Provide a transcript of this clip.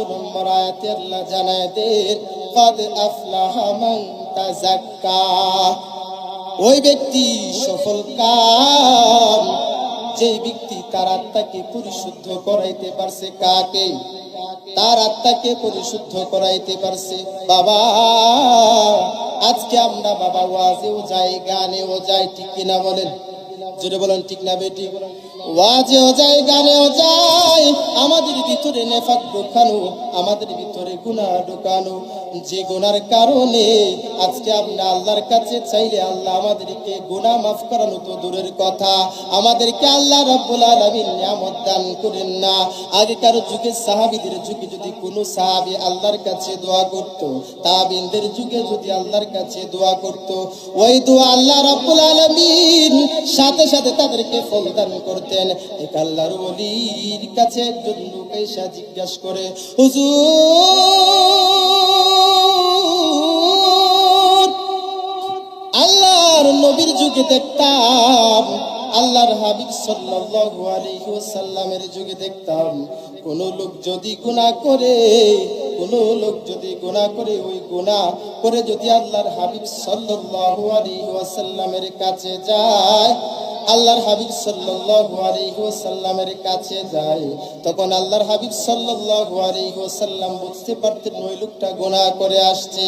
নম্বর আয়াতে আল্লাহ জানায় দেন قد أفلح من تزكى ওই ব্যক্তি সফল কাম যেই ব্যক্তি তার আত্মাকে পরিশুদ্ধ করাইতে পারছে কাকে তার আত্মাকে পরিশুদ্ধ করাইতে পারছে বাবা আজকে আমরা বাবা ওয়াজেও যাই গানেও যাই ঠিক কিনা বলেন জোরে বলেন ঠিক না বেটি ওয়াজেও যাই গানেও যাই আমাদের ভিতরে নেফাক ঢোকানো আমাদের ভিতরে গুনাহ ঢোকানো যে গুনার কারণে আজকে আমরা আল্লাহর কাছে চাইলে আল্লাহ আমাদেরকে গুনাহ মাফ করানো তো দূরের কথা আমাদেরকে আল্লাহ রাব্বুল আলামিন নিয়ামত দান করেন না আগেকার যুগে সাহাবীদের যুগে যদি কোনো সাহাবী আল্লাহর কাছে দোয়া করত তাবিনদের যুগে যদি আল্লাহর কাছে দোয়া করত ওই দোয়া আল্লাহ রাব্বুল আলামিন সাথে সাথে তাদেরকে ফল দান করতেন এক আল্লাহর ওলির কাছে একজন লোক এসে জিজ্ঞাসা করে হুজুর আল্লাহর নবীর যুগে দেখতাম আল্লাহর হাবিব সাল্লাল্লাহু আলাইহি ওয়াসাল্লামের যুগে দেখতাম কোন লোক যদি গুনাহ করে ওই গুনাহ করে যদি আল্লাহর হাবিব সাল্লাল্লাহু আলাইহি ওয়াসাল্লামের কাছে যায় আল্লাহর হাবিব সাল্লাল্লাহু আলাইহি ওয়াসাল্লামের কাছে যায় তখন আল্লাহর হাবিব সাল্লাল্লাহু আলাইহি ওয়াসাল্লাম বুঝতে পারতেন ওই লোকটা গুনাহ করে আসছে